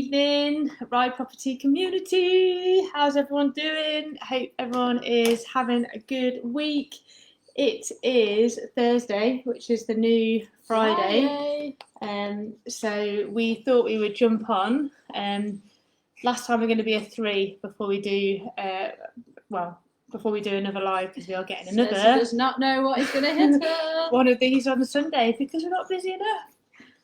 evening, Ride Property community. How's everyone doing? Hope everyone is having a good week. It is Thursday, which is the new Friday. So we thought we would jump on. Last time we're going to be a 3 before we do, before we do another live, because we are getting another. She does not know what is going to hit her. One of these on Sunday because we're not busy enough.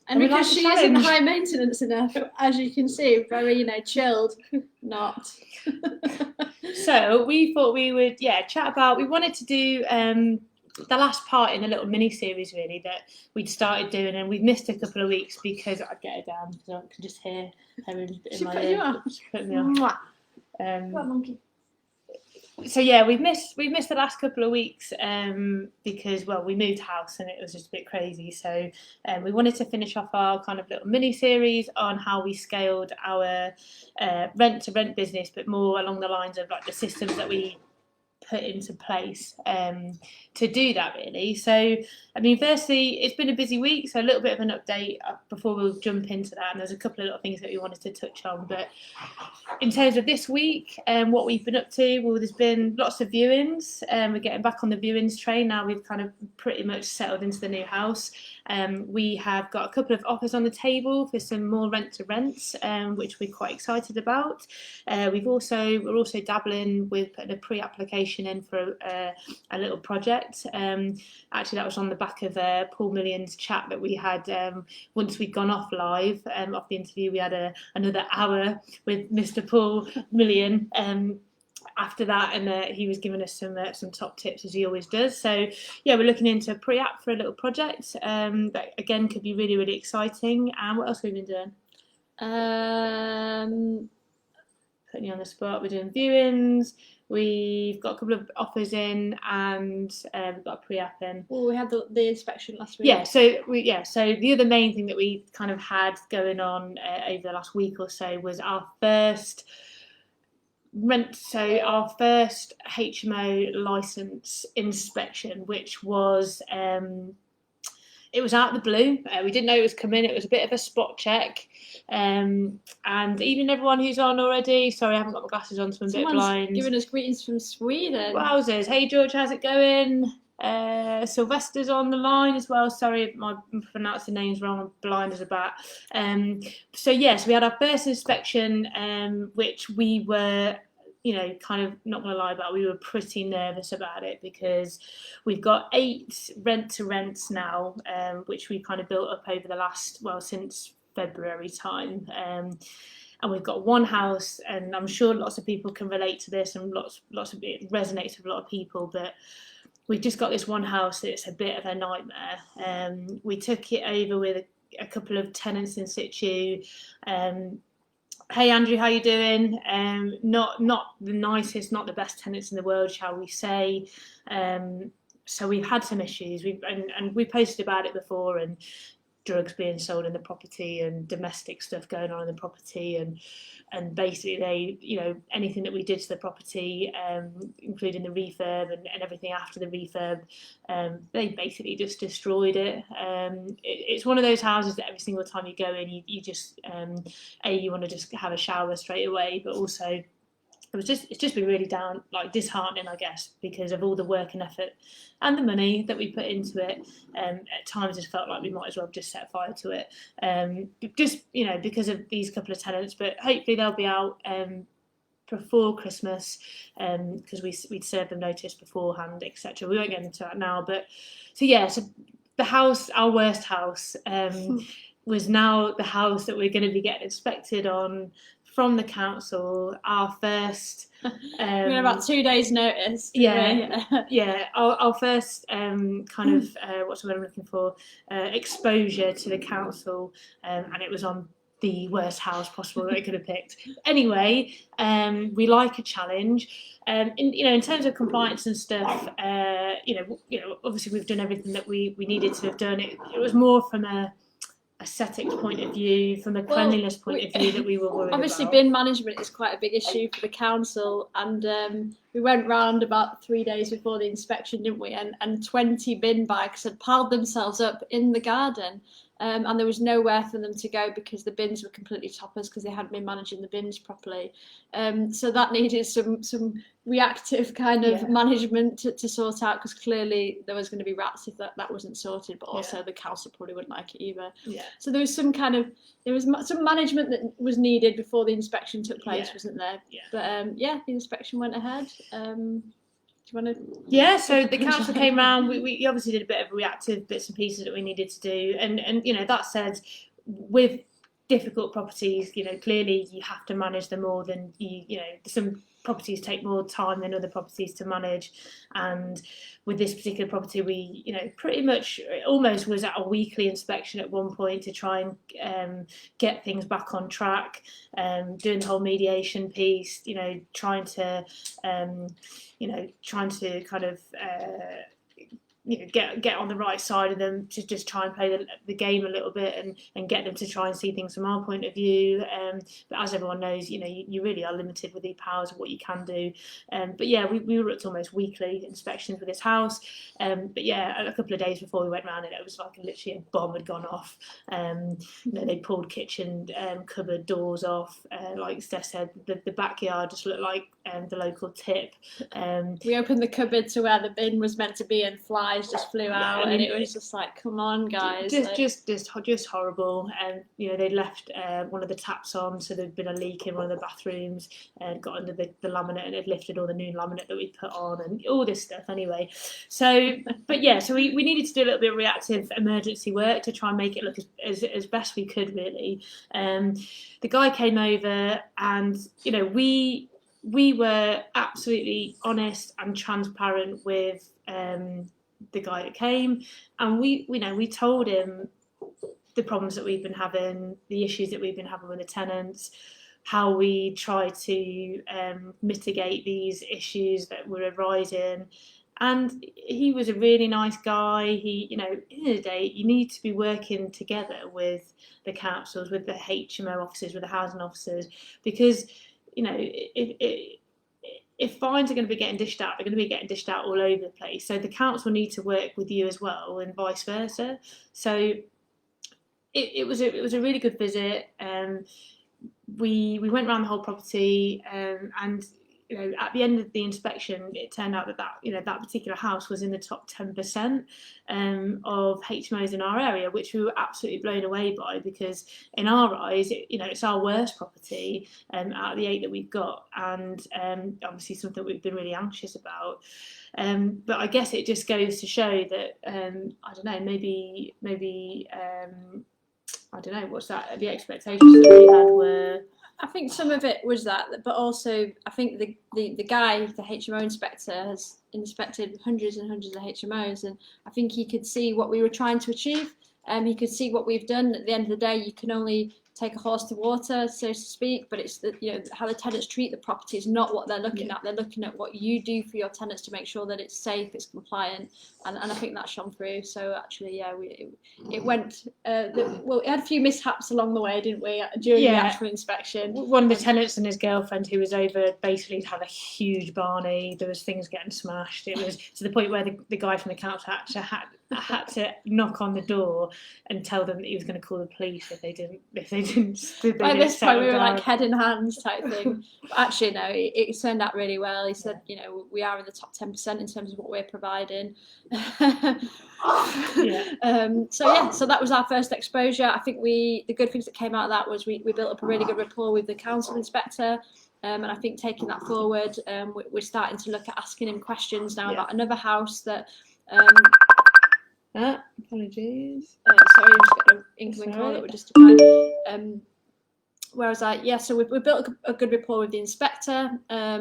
And because she isn't high maintenance enough, as you can see, very, chilled, not. So we thought we would, chat about, we wanted to do the last part in a little mini-series, really, that we'd started doing, and we've missed a couple of weeks because, I'd get her down, because I can just hear her in my ear. She put me on. Come on, monkey. So we've missed the last couple of weeks because we moved house and it was just a bit crazy. So we wanted to finish off our kind of little mini series on how we scaled our rent to rent business, but more along the lines of like the systems that we put into place to do that, really. So I mean, firstly, it's been a busy week, so a little bit of an update before we'll jump into that, and there's a couple of little things that we wanted to touch on. But in terms of this week and what we've been up to, well, there's been lots of viewings. We're getting back on the viewings train now. We've kind of pretty much settled into the new house. We have got a couple of offers on the table for some more rent to rents, which we're quite excited about. We're also dabbling with putting a pre-application in for a little project. Actually, that was on the back of Paul Million's chat that we had once we'd gone off live. Off the interview, we had another hour with Mr. Paul Million. After that, and he was giving us some top tips, as he always does. So we're looking into a pre-app for a little project that again could be really, really exciting. And what else have we been doing? Putting you on the spot. We're doing viewings. We've got a couple of offers in, and we've got a pre-app in. Well, we had the inspection last week. So the other main thing that we kind of had going on over the last week or so was our first HMO license inspection, which was it was out of the blue. We didn't know it was coming. It was a bit of a spot check, and even everyone who's on already. Sorry, I haven't got my glasses on, so I'm a bit blind. Giving us greetings from Sweden. Wowzers! Hey George, how's it going? Sylvester's on the line as well. Sorry if I'm pronouncing names wrong. I'm blind as a bat. So we had our first inspection, which we were, kind of not going to lie about. We were pretty nervous about it because we've got 8 rent to rents now, which we kind of built up over the last, since February time. And we've got one house, and I'm sure lots of people can relate to this, and lots of it resonates with a lot of people, but we've just got this one house that's a bit of a nightmare. We took it over with a couple of tenants in situ. Hey Andrew, how you doing? Not the nicest, not the best tenants in the world, shall we say. So we've had some issues. We posted about it before, and drugs being sold in the property and domestic stuff going on in the property, and basically they, anything that we did to the property, including the refurb and everything after the refurb, they basically just destroyed it. It's one of those houses that every single time you go in, you just you want to just have a shower straight away, but also it's just been really disheartening, I guess, because of all the work and effort and the money that we put into it. At times it felt like we might as well have just set fire to it, because of these couple of tenants, but hopefully they'll be out before Christmas, because we'd served them notice beforehand, etc. We won't get into that now, but so the house, our worst house, was now the house that we're going to be getting inspected on from the council. Our first we had about 2 days notice. Our first what's the word I'm looking for, exposure to the council, and it was on the worst house possible that they could have picked. Anyway, we like a challenge. In terms of compliance and stuff, obviously we've done everything that we needed to have done. It was more from a aesthetics point of view, from a cleanliness point of view, that we were worried obviously about. Bin management is quite a big issue for the council, and we went round about 3 days before the inspection, didn't we, and 20 bin bags had piled themselves up in the garden, and there was nowhere for them to go because the bins were completely toppers because they hadn't been managing the bins properly. So that needed some reactive kind of management to sort out, because clearly there was going to be rats if that wasn't sorted, but also the council probably wouldn't like it either. So there was some management that was needed before the inspection took place, wasn't there? But the inspection went ahead. Do you want to? Yeah, so the council came round. We obviously did a bit of reactive bits and pieces that we needed to do, and you know, that said, with difficult properties, you know, clearly you have to manage them more than you know, some properties take more time than other properties to manage, and with this particular property, we, you know, pretty much almost was at a weekly inspection at one point to try and get things back on track, doing the whole mediation piece, you know, trying to kind of you know, get on the right side of them, to just try and play the game a little bit and get them to try and see things from our point of view. But as everyone knows, you know, you really are limited with the powers of what you can do. But yeah, we were up to almost weekly inspections with this house. But yeah, a couple of days before we went round, and it was like literally a bomb had gone off. You know, they pulled kitchen cupboard doors off. Like Steph said, the backyard just looked like the local tip. We opened the cupboard to where the bin was meant to be, and flies just flew out, and it was just like, come on, guys. Just horrible. And you know, they'd left one of the taps on, so there'd been a leak in one of the bathrooms, and got under the laminate, and it lifted all the new laminate that we put on, and all this stuff anyway. So, but yeah, so we needed to do a little bit of reactive emergency work to try and make it look as best we could, really. The guy came over, and you know, we were absolutely honest and transparent with the guy that came, and we told him the problems that we've been having, the issues that we've been having with the tenants, how we try to mitigate these issues that were arising. And he was a really nice guy. He, you know, at the end of the day, you need to be working together with the councils, with the HMO officers, with the housing officers, because, you know, if fines are going to be getting dished out, they're going to be getting dished out all over the place. So the council need to work with you as well, and vice versa. So it was a really good visit. We went around the whole property, and you know, at the end of the inspection, it turned out that particular house was in the top 10% of HMOs in our area, which we were absolutely blown away by, because in our eyes, it's our worst property out of the 8 that we've got, and obviously something we've been really anxious about. But I guess it just goes to show that I don't know, maybe I don't know, what's that? The expectations that we had were. I think some of it was that, but also I think the guy, the HMO inspector, has inspected hundreds and hundreds of HMOs, and I think he could see what we were trying to achieve. He could see what we've done. At the end of the day, you can only take a horse to water, so to speak, but it's how the tenants treat the property is not what they're looking at. They're looking at what you do for your tenants to make sure that it's safe, it's compliant, and I think that shone through. So actually, it went. It had a few mishaps along the way, didn't we, during the actual inspection? One of the tenants and his girlfriend who was over basically had a huge Barney. There was things getting smashed. It was to the point where the guy from the council had to knock on the door and tell them that he was going to call the police if they didn't. By this point, we were like head in hands type thing. But actually, no, it turned out really well. He said, we are in the top 10% in terms of what we're providing. So that was our first exposure. I think the good things that came out of that was we built up a really good rapport with the council inspector. And I think taking that forward, we're starting to look at asking him questions now about another house that. Apologies. Sorry, I just got an incoming call that we're just about. Where I was like, so we've built a good rapport with the inspector.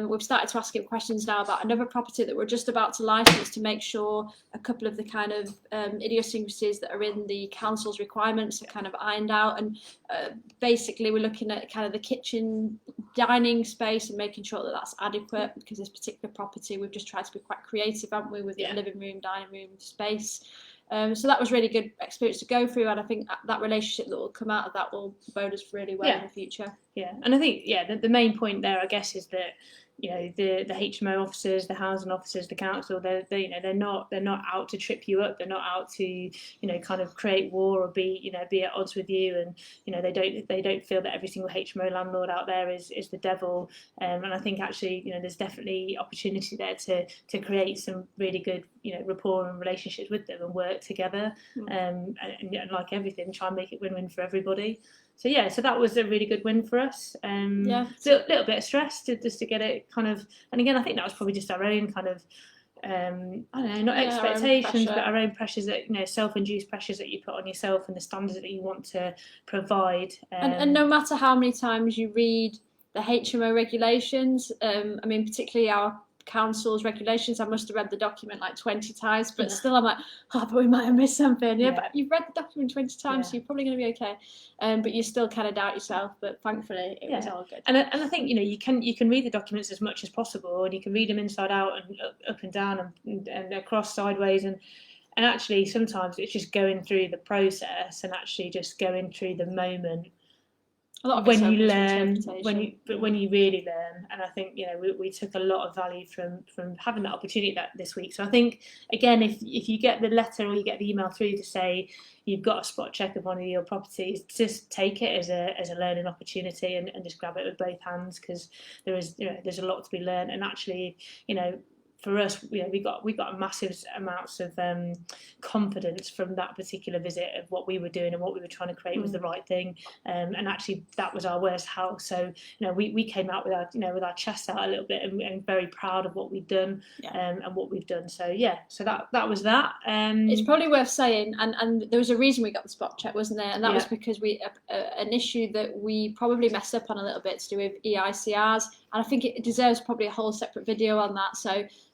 We've started to ask him questions now about another property that we're just about to license, to make sure a couple of the kind of idiosyncrasies that are in the council's requirements are kind of ironed out. And basically, we're looking at kind of the kitchen dining space and making sure that that's adequate, because this particular property, we've just tried to be quite creative, haven't we, with the living room, dining room space. So that was really good experience to go through, and I think that relationship that will come out of that will bode us really well in the future. Yeah, and I think the main point there, I guess, is that the HMO officers, the housing officers, the council, they're not out to trip you up. They're not out to kind of create war or be at odds with you. And they don't feel that every single HMO landlord out there is the devil. And I think actually there's definitely opportunity there to create some really good rapport and relationships with them and work together. And like everything, try and make it win-win for everybody. So that was a really good win for us. So a little bit of stress just to get it kind of, and again I think that was probably just our own kind of I don't know, not expectations, but our own pressures, that self-induced pressures that you put on yourself and the standards that you want to provide. And no matter how many times you read the HMO regulations, I mean particularly our council's regulations, I must have read the document like 20 times, but still I'm like, but we might have missed something. But you've read the document 20 times, so you're probably going to be okay. But you still kind of doubt yourself, but thankfully it was all good. And I think you can read the documents as much as possible, and you can read them inside out and up and down and across sideways, and actually sometimes it's just going through the process and actually just going through the moment. When you learn, when you really learn, and I think we took a lot of value from having that opportunity this week. So I think again, if you get the letter or you get the email through to say you've got a spot check of one of your properties, just take it as a learning opportunity and just grab it with both hands, because there's a lot to be learned. And actually for us, we got massive amounts of confidence from that particular visit of what we were doing and what we were trying to create was the right thing. And actually, that was our worst house. So we came out with our chest out a little bit and very proud of what we'd done and what we've done. So so that was that. It's probably worth saying, and there was a reason we got the spot check, wasn't there? And that was because we an issue that we probably messed up on a little bit to do with EICRs. And I think it deserves probably a whole separate video on that.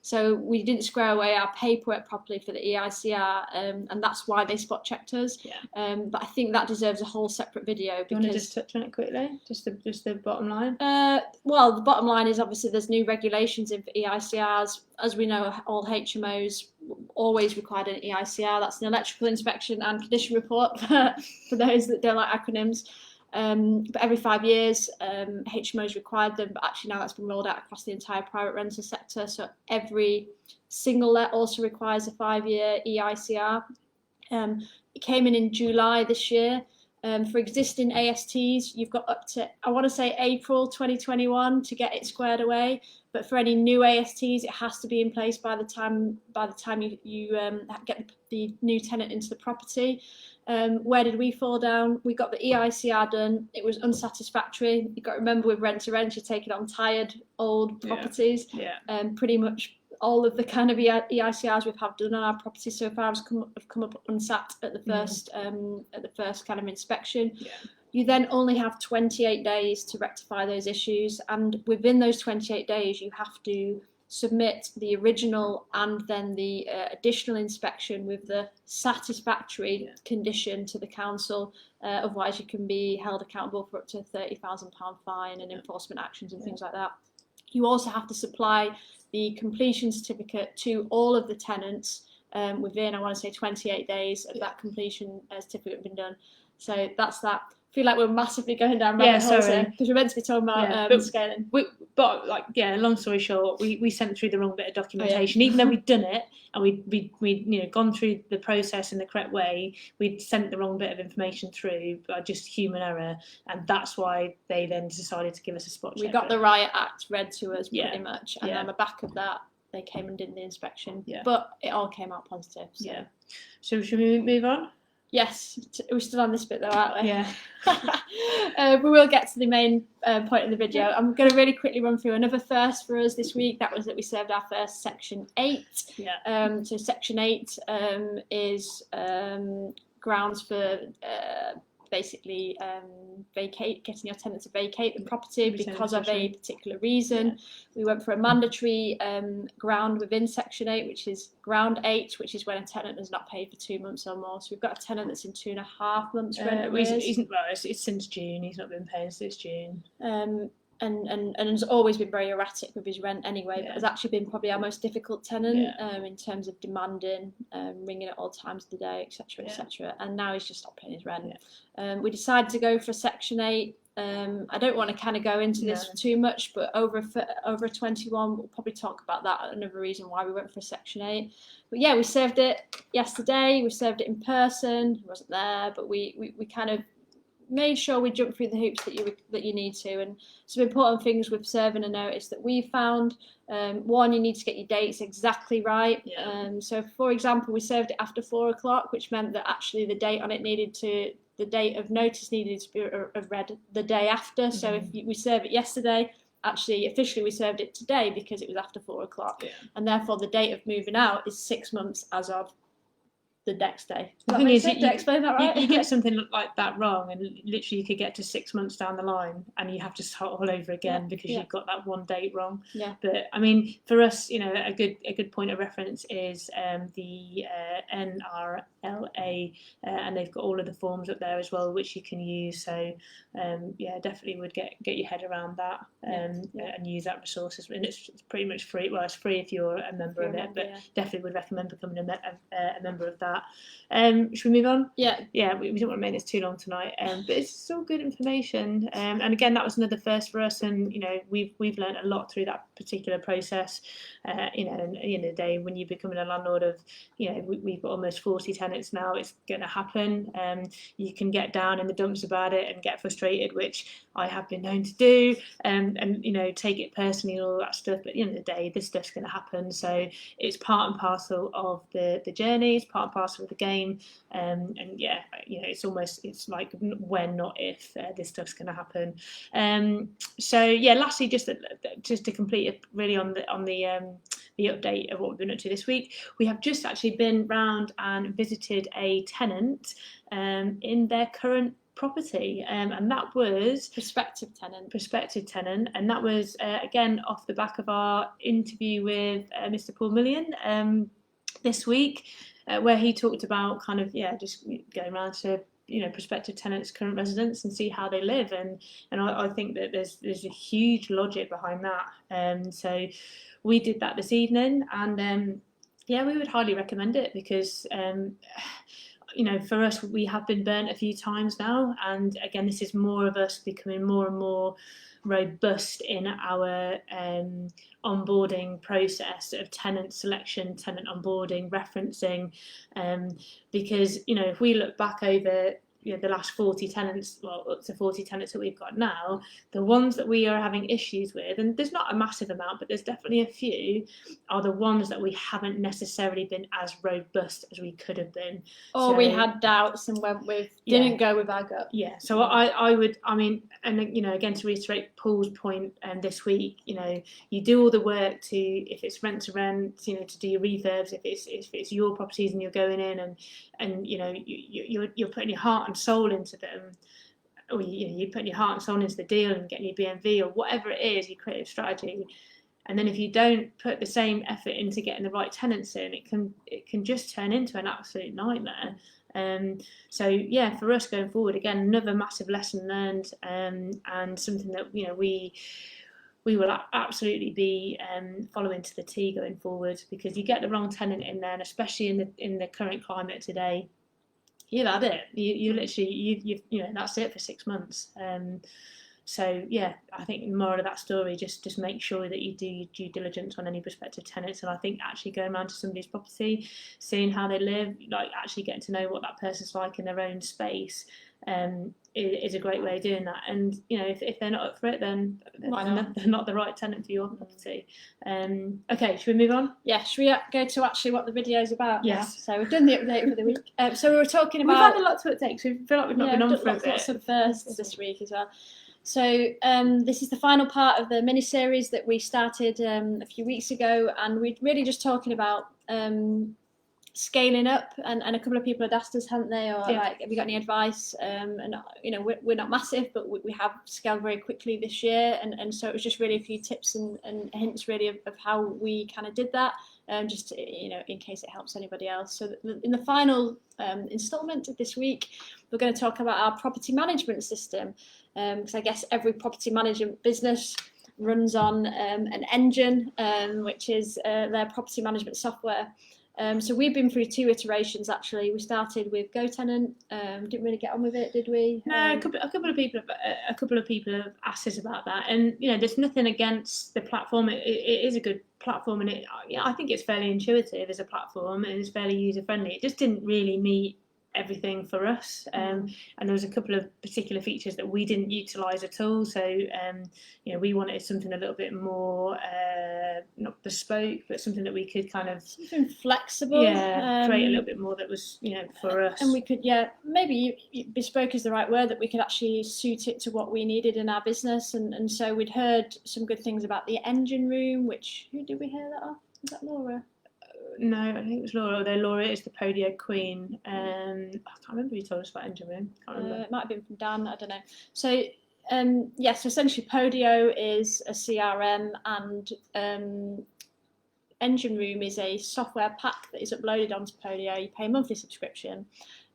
So we didn't square away our paperwork properly for the EICR, and that's why they spot checked us. But I think that deserves a whole separate video. Do you want to just touch on it quickly? Just the bottom line? Well, the bottom line is obviously there's new regulations in EICRs. As we know, all HMOs always required an EICR. That's an electrical inspection and condition report for those that don't like acronyms. But every 5 years, HMOs required them, but actually now that's been rolled out across the entire private rental sector. So every single let also requires a 5-year EICR. It came in July this year. For existing ASTs, you've got up to, I want to say April 2021 to get it squared away. But for any new ASTs, it has to be in place by the time you get the new tenant into the property. Where did we fall down? We got the EICR done. It was unsatisfactory. You've got to remember with rent to rent, you're taking on tired old properties. Pretty much all of the kind of EICRs we've had done on our property so far have come up unsat at the first kind of inspection. You then only have 28 days to rectify those issues, and within those 28 days you have to submit the original and then the additional inspection with the satisfactory condition to the council. Otherwise you can be held accountable for up to £30,000 fine and enforcement actions and things like that. You also have to supply the completion certificate to all of the tenants within, I want to say, 28 days of that completion certificate being done. So that's that. I feel like we're massively going down rabbit holes here because we're meant to be talking about scaling. But long story short, we sent through the wrong bit of documentation, even though we'd done it and we'd gone through the process in the correct way. We'd sent the wrong bit of information through by just human error, and that's why they then decided to give us a spot check. We got the Riot Act read to us pretty much, and on the back of that, they came and did the inspection. But it all came out positive. So. Should we move on? Yes, we're still on this bit though, aren't we? Yeah. We will get to the main point of the video. I'm going to really quickly run through another first for us this week. That was that we served our first Section 8. So Section 8 is grounds for basically getting your tenant to vacate the property because of a particular reason. We went for a mandatory ground within Section 8, which is ground 8, which is when a tenant has not paid for 2 months or more. So we've got a tenant that's in 2.5 months rent arrears. It's since June. He's not been paying since June. and has always been very erratic with his rent anyway, but has actually been probably our most difficult tenant in terms of demanding, ringing at all times of the day, etc., etc. And now he's just stopped paying his rent. We decided to go for Section 8. I don't want to kind of go into this too much, but over a 21, we'll probably talk about that. Another reason why we went for Section 8. But yeah, we served it yesterday. We served it in person. He wasn't there, but we kind of made sure we jump through the hoops that you need to. And some important things with serving a notice that we found: one, you need to get your dates exactly right. So for example, we served it after 4 o'clock, which meant that actually the date on it the date of notice needed to be read the day after. So if we serve it yesterday, actually officially we served it today because it was after 4 o'clock, and therefore the date of moving out is 6 months as of the next day. The thing is, explain that right? You get something like that wrong, and literally you could get to 6 months down the line, and you have to start all over again because you've got that one date wrong. But I mean, for us, a good point of reference is the NRLA, and they've got all of the forms up there as well, which you can use. So definitely would get your head around that and use that resources. And it's pretty much free. Well, it's free if you're a member of it, but definitely would recommend becoming a member of that. Should we move on? We don't want to make this too long tonight, but it's all good information, and again, that was another first for us, and we've learned a lot through that particular process. And at the end of the day, when you're becoming a landlord of we've got almost 40 tenants now, it's going to happen. You can get down in the dumps about it and get frustrated, which I have been known to do, and take it personally and all that stuff, but at the end of the day, this stuff's going to happen. So it's part and parcel of the journey, it's part and parcel of the game, and it's like when, not if, this stuff's going to happen. Lastly, just to complete it really on the update of what we've been up to this week, we have just actually been round and visited a tenant in their current property, and that was prospective tenant, and that was again off the back of our interview with Mr. Paul Millian this week, where he talked about kind of just going around to prospective tenants, current residents, and see how they live, and I think that there's a huge logic behind that. So we did that this evening, and we would highly recommend it because for us, we have been burnt a few times now, and again, this is more of us becoming more and more robust in our onboarding process of tenant selection, tenant onboarding, referencing, because if we look back over the last 40 tenants, well, up to 40 tenants that we've got now, the ones that we are having issues with, and there's not a massive amount, but there's definitely a few, are the ones that we haven't necessarily been as robust as we could have been. Or we had doubts and didn't go with our gut. So I would, and again, to reiterate Paul's point this week, you do all the work to, if it's rent to rent, to do your refurbs, if it's your properties and you're going in and you're putting your heart and soul into them, or you're putting your heart and soul into the deal and getting your BMV or whatever it is, your creative strategy, and then if you don't put the same effort into getting the right tenants in, it can just turn into an absolute nightmare. So for us going forward, again, another massive lesson learned, and something that we will absolutely be following to the T going forward, because you get the wrong tenant in there, and especially in the current climate today, you've had it. You literally that's it for 6 months. So I think the moral of that story, just make sure that you do your due diligence on any prospective tenants, and I think actually going around to somebody's property, seeing how they live, like actually getting to know what that person's like in their own space, is a great way of doing that. And if they're not up for it, then they're not the right tenant for your property. Okay, should we move on? Should we go to actually what the video is about? Yes. So we've done the update for the week. So we were talking about, we've had a lot to update, so we feel like we've not been on for a bit. Lots of firsts this week as well. So this is the final part of the mini-series that we started a few weeks ago, and we're really just talking about scaling up, and a couple of people had asked us, hadn't they, or like, have you got any advice? And we're not massive, but we have scaled very quickly this year, and so it was just really a few tips and hints really of how we kind of did that. just to, in case it helps anybody else. So in the final instalment of this week, we're going to talk about our property management system, because I guess every property management business runs on an engine, which is their property management software. So we've been through 2 iterations actually. We started with GoTenant, didn't really get on with it, did we? No, a couple of people have asked us about that, and there's nothing against the platform. It is a good platform, and I think it's fairly intuitive as a platform, and it's fairly user friendly. It just didn't really meet everything for us, and there was a couple of particular features that we didn't utilize at all. So we wanted something a little bit more not bespoke, but something that we could kind of something flexible, create a little bit more that was for us. And we could maybe bespoke is the right word, that we could actually suit it to what we needed in our business. And so we'd heard some good things about the engine room, which, who did we hear that off? Was that Laura? No, I think it was Laura, although Laura is the Podio queen. I can't remember who told us about engine room. Can't remember. It might have been from Dan, I don't know. So so essentially Podio is a CRM, and engine room is a software pack that is uploaded onto Podio. You pay a monthly subscription,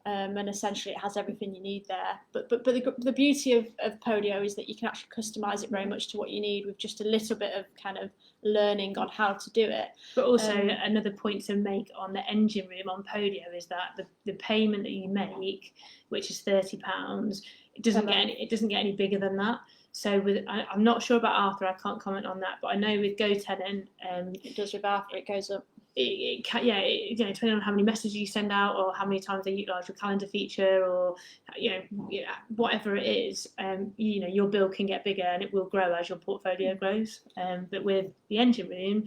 and essentially it has everything you need there. But the beauty of Podio is that you can actually customize it very much to what you need, with just a little bit of kind of learning on how to do it. But also another point to make on the engine room on Podio is that the payment that you make, which is £30, it doesn't get any bigger than that. So I'm not sure about R2R, I can't comment on that, but I know with GoTenant, it does with R2R, it goes up. It depending on how many messages you send out, or how many times they utilise your calendar feature, or whatever it is, your bill can get bigger, and it will grow as your portfolio grows. But with the engine room,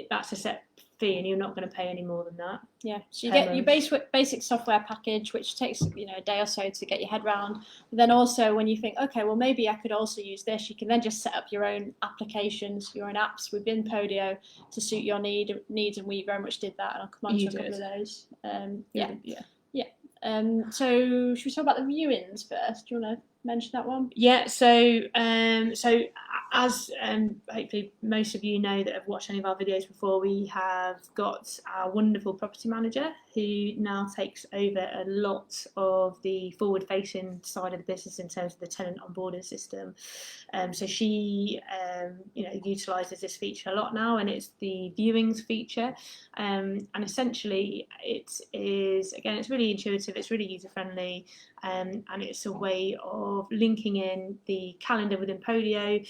that's a set fee, and you're not going to pay any more than that. Yeah, so you get your basic software package, which takes a day or so to get your head around. But then also, when you think, okay, well maybe I could also use this, you can then just set up your own applications, your own apps within Podio to suit your needs, and we very much did that, and I'll come on to a couple of those. So should we talk about the viewings first? Do you want to mention that one? Yeah, so as hopefully most of you know that have watched any of our videos before, we have got our wonderful property manager who now takes over a lot of the forward-facing side of the business in terms of the tenant onboarding system. So she utilises this feature a lot now, and it's the viewings feature. And essentially it is, again, it's really intuitive, it's really user-friendly, and it's a way of linking in the calendar within Podio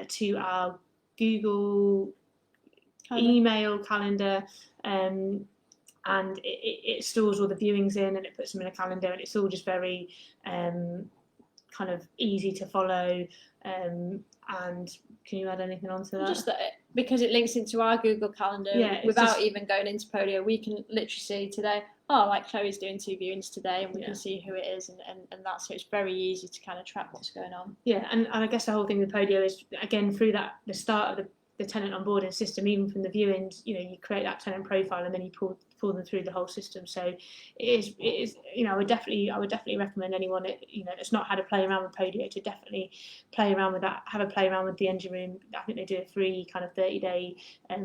to our Google email calendar, and it stores all the viewings in, and it puts them in a calendar, and it's all just very kind of easy to follow. And can you add anything onto that? Just that because it links into our Google Calendar, without even going into Podio, we can literally see today, like Chloe's doing 2 viewings today, and we can see who it is, and that, so it's very easy to kind of track what's going on. Yeah, and I guess the whole thing with Podio is, again, through the start of the tenant onboarding system, even from the viewings, you create that tenant profile, and then you pull them through the whole system. So it is I would definitely recommend anyone that's not had a play around with Podio to definitely play around with that, have a play around with the engine room. I think they do a free kind of 30-day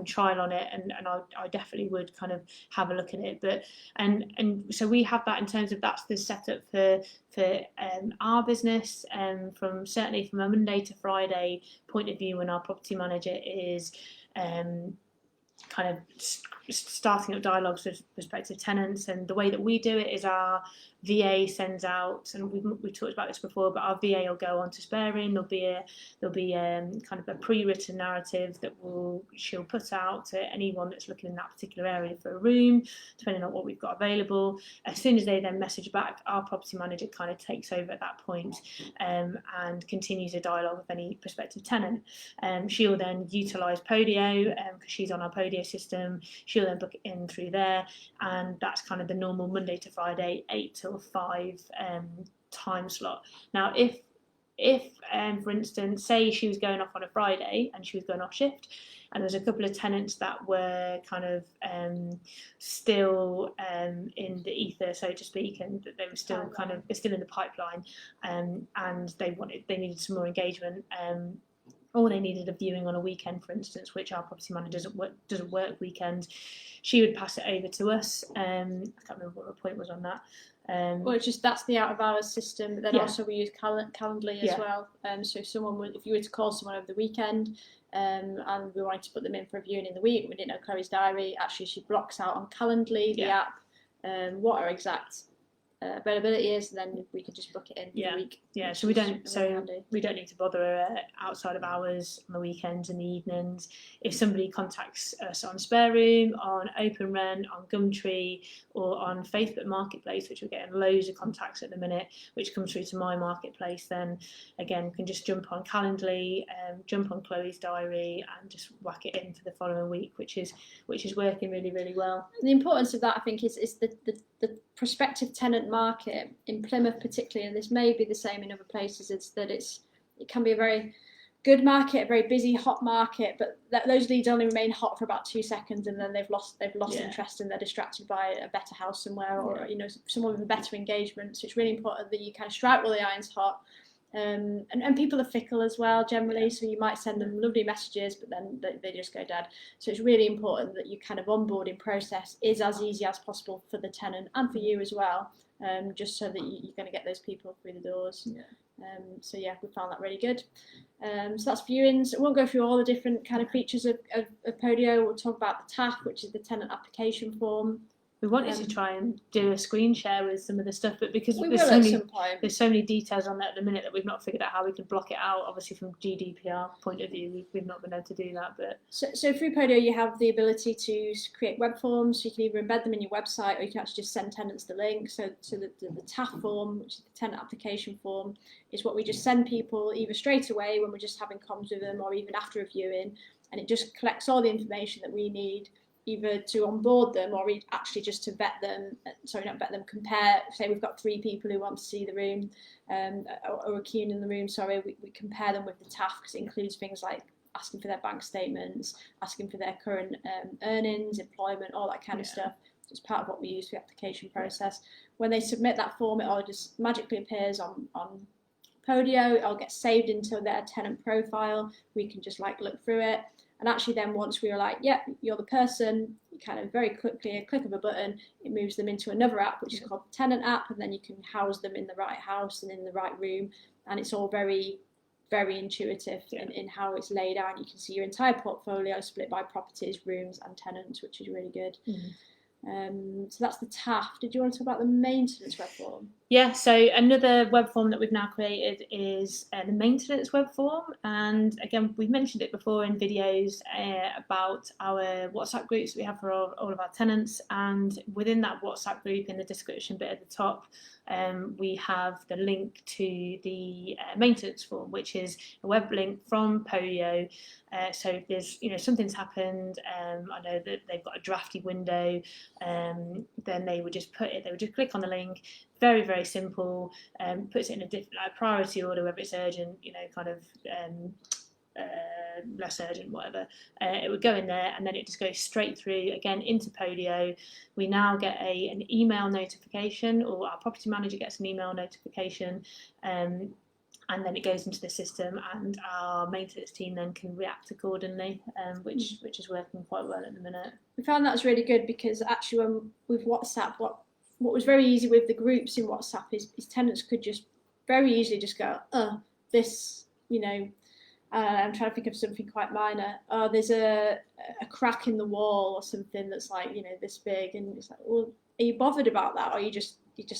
trial on it, and I definitely would kind of have a look at it. But and so we have that in terms of, that's the setup for our business, certainly from a Monday to Friday point of view, when our property manager is kind of starting up dialogues with prospective tenants. And the way that we do it is our VA sends out, and we've talked about this before, but our VA will go on to SpareRoom. There'll be kind of a pre-written narrative that she'll put out to anyone that's looking in that particular area for a room, depending on what we've got available. As soon as they then message back, our property manager kind of takes over at that point, and continues a dialogue with any prospective tenant. She'll then utilise Podio, because she's on our Podio system. She'll then book it in through there, and that's kind of the normal Monday to Friday 8 till 5 time slot. Now, if for instance, say she was going off on a Friday and she was going off shift, and there's a couple of tenants that were kind of still in the ether, so to speak, and they were still they're still in the pipeline, and they needed some more engagement. or they needed a viewing on a weekend, for instance, which our property manager doesn't work weekends, she would pass it over to us. I can't remember what the point was on that. Well, it's just that's the out of hours system, but then also we use Calendly as well. So if you were to call someone over the weekend, and we wanted to put them in for a viewing in the week, we didn't know Chloe's diary. Actually, she blocks out on Calendly, the app, what our exact availability is, and then we can just book it in for the week. Yeah, so we don't need to bother outside of hours on the weekends and the evenings. If somebody contacts us on Spare Room, on Open Rent, on Gumtree, or on Facebook Marketplace, which we're getting loads of contacts at the minute, which comes through to my marketplace, then again we can just jump on Calendly, jump on Chloe's diary, and just whack it in for the following week, which is working really, really well. And the importance of that, I think, is the prospective tenant market in Plymouth particularly, and this may be the same in other places, is that it can be a very good market, a very busy, hot market, but those leads only remain hot for about 2 seconds, and then they've lost interest, and they're distracted by a better house somewhere, or someone with a better engagement. So it's really important that you kind of strike while the iron's hot. And people are fickle as well generally, so you might send them lovely messages, but then they just go dead. So it's really important that your kind of onboarding process is as easy as possible for the tenant and for you as well, just so that you're going to get those people through the doors. So yeah, we found that really good. So that's viewings. I won't go through all the different kind of features of Podio. We'll talk about the TAF, which is the tenant application form. We wanted to try and do a screen share with some of the stuff, but because there's so many details on that at the minute that we've not figured out how we can block it out. Obviously, from GDPR point of view, we've not been able to do that. But so through Podio, you have the ability to create web forms. So you can either embed them in your website, or you can actually just send tenants the link. So the TAF form, which is the tenant application form, is what we just send people either straight away when we're just having comms with them, or even after a viewing, and it just collects all the information that we need, either to onboard them or actually just to vet them. Sorry, not vet them, compare. Say we've got 3 people who want to see the room, or are keen in the room, we compare them with the TAF, because it includes things like asking for their bank statements, asking for their current earnings, employment, all that kind of stuff. It's part of what we use for the application process. When they submit that form, it all just magically appears on Podio. It all gets saved into their tenant profile. We can just look through it. And actually then once we were like, yeah, you're the person, you kind of very quickly, a click of a button, it moves them into another app, which is called the Tenant app, and then you can house them in the right house and in the right room. And it's all very, very intuitive in how it's laid out. You can see your entire portfolio split by properties, rooms and tenants, which is really good. So that's the TAF. Did you want to talk about the maintenance web form? Yeah, so another web form that we've now created is the maintenance web form. And again, we've mentioned it before in videos about our WhatsApp groups we have for all of our tenants. And within that WhatsApp group, in the description bit at the top, we have the link to the maintenance form, which is a web link from Podio. So if there's something's happened, I know that they've got a drafty window, then they would just click on the link. Very, very simple. Puts it in a different priority order, whether it's urgent, less urgent, whatever. It would go in there, and then it just goes straight through again into Podio. We now get an email notification, or our property manager gets an email notification, and then it goes into the system, and our maintenance team then can react accordingly, which is working quite well at the minute. We found that was really good, because actually with WhatsApp, what was very easy with the groups in WhatsApp is tenants could just very easily just go, this, I'm trying to think of something quite minor. There's a crack in the wall or something that's this big, and it's like, well, are you bothered about that, or are you're just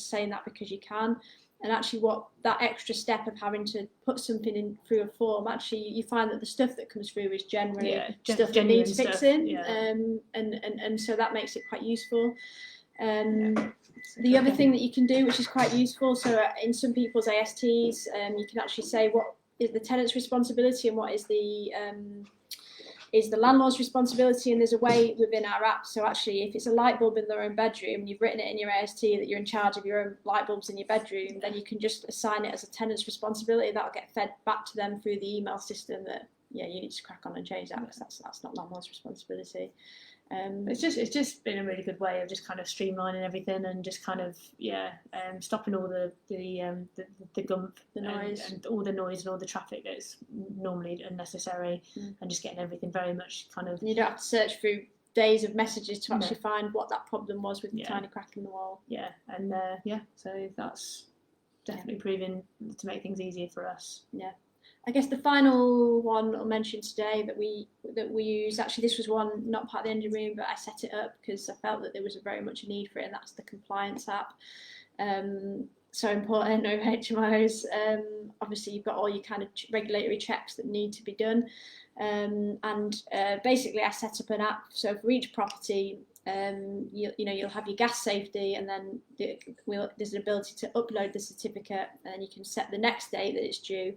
saying that because you can? And actually, what that extra step of having to put something in through a form, actually, you find that the stuff that comes through is generally stuff that needs fixing, and so that makes it quite useful. The other thing that you can do, which is quite useful, so in some people's ASTs, you can actually say what is the tenant's responsibility and what is the landlord's responsibility, and there's a way within our app. So actually, if it's a light bulb in their own bedroom, you've written it in your AST that you're in charge of your own light bulbs in your bedroom, then you can just assign it as a tenant's responsibility. That'll get fed back to them through the email system that you need to crack on and change that, because that's not landlord's responsibility. It's just been a really good way of just kind of streamlining everything and just kind of stopping all the gump, the noise, and all the noise and all the traffic that's normally unnecessary, and just getting everything very much kind of. And you don't have to search through days of messages to actually find what that problem was with the tiny crack in the wall. Yeah, and so that's definitely proving to make things easier for us. Yeah. I guess the final one I'll mention today that we use, actually this was one not part of the engine room, but I set it up because I felt that there was very much a need for it, and that's the compliance app. So important over HMOs. Obviously you've got all your kind of regulatory checks that need to be done, and basically I set up an app, so for each property you'll have your gas safety, and then there's an ability to upload the certificate, and then you can set the next date that it's due.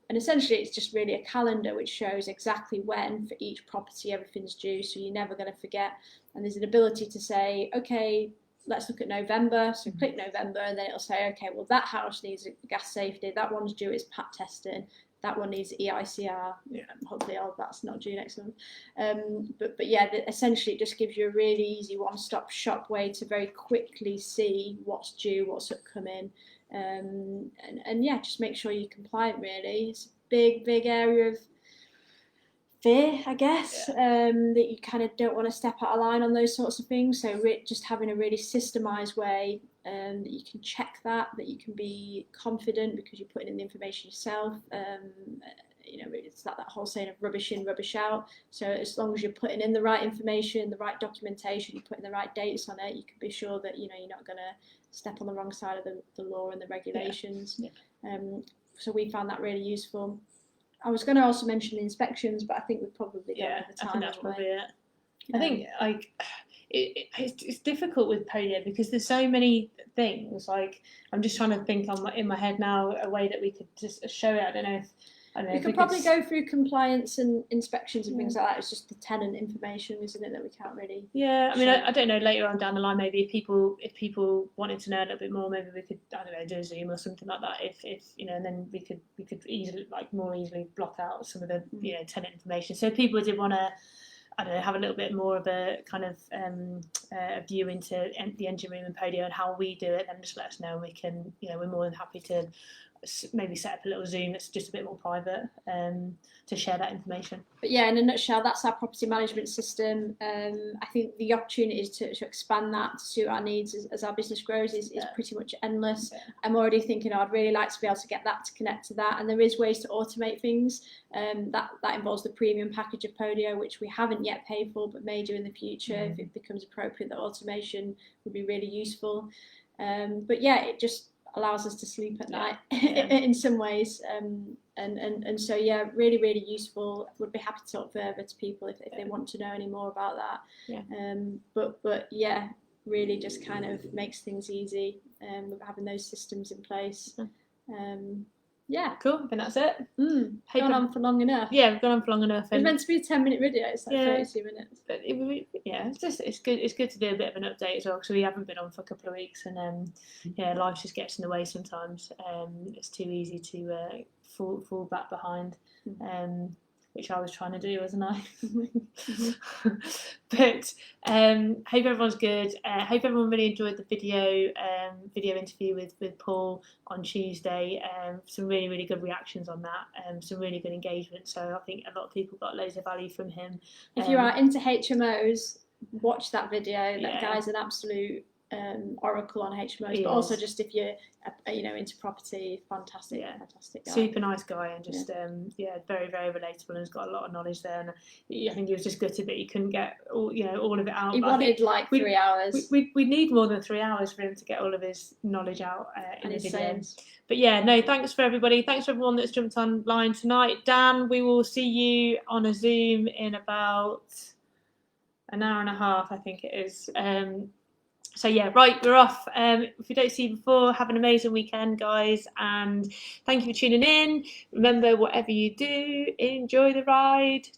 And essentially it's just really a calendar which shows exactly when for each property everything's due, so you're never going to forget. And there's an ability to say, okay, let's look at November, so click November, and then it'll say, okay, well that house needs gas safety, that one's due its PAT testing, that one needs EICR, hopefully all of that's not due next month. But essentially it just gives you a really easy one-stop shop way to very quickly see what's due, what's upcoming. And just make sure you're compliant, really. It's a big area of fear, I guess, that you kind of don't want to step out of line on those sorts of things. So just having a really systemised way that you can check that you can be confident because you're putting in the information yourself. It's like that whole saying of rubbish in, rubbish out. So as long as you're putting in the right information, the right documentation, you're putting the right dates on it, you can be sure that you're not going to step on the wrong side of the law and the regulations. So we found that really useful. I was going to also mention the inspections, but I think we've probably got over the time. I think that's probably it. I think it's difficult with Podio because there's so many things. Like I'm just trying to think in my head now a way that we could just show it. I don't know. We could probably go through compliance and inspections and things like that. It's just the tenant information, isn't it, that we can't really. Yeah, I mean, I don't know. Later on down the line, maybe if people wanted to know a little bit more, maybe we could, I don't know, do a Zoom or something like that. If and then we could easily more easily block out some of the tenant information. So if people did want to, I don't know, have a little bit more of a kind of a view into the engine room and Podio and how we do it, then just let us know. We can, we're more than happy to maybe set up a little Zoom that's just a bit more private to share that information. But yeah, in a nutshell, that's our property management system. I think the opportunities to expand that to suit our needs as our business grows is pretty much endless. I'm already thinking I'd really like to be able to get that to connect to that, and there is ways to automate things. That involves the premium package of Podio, which we haven't yet paid for but may do in the future if it becomes appropriate. That automation would be really useful. But yeah, it just allows us to sleep at night in some ways, and so really useful. Would be happy to talk further to people if they want to know any more about that. But really just kind of makes things easy with having those systems in place. Cool. I think that's it. Gone on for long enough. Yeah, we've gone on for long enough. It's meant to be a 10-minute video. It's like 32 minutes. But it's good. It's good to do a bit of an update as well because we haven't been on for a couple of weeks, and life just gets in the way sometimes. It's too easy to fall back behind. Which I was trying to do, wasn't I? But hope everyone's good. Hope everyone really enjoyed the video interview with Paul on Tuesday. Some really good reactions on that. Some really good engagement. So I think a lot of people got loads of value from him. If you are into HMOs, watch that video. That guy's an absolute oracle on HMOs, but also just if you're into property, fantastic guy. Super nice guy, and just very relatable, and has got a lot of knowledge there. And I think he was just gutted that he couldn't get all of it out. He wanted 3 hours. We need more than 3 hours for him to get all of his knowledge out in the video. Sayings. But thanks for everybody. Thanks for everyone that's jumped online tonight. Dan, we will see you on a Zoom in about an hour and a half, I think it is. So we're off. If we don't see you before, have an amazing weekend, guys, and thank you for tuning in. Remember, whatever you do, enjoy the ride.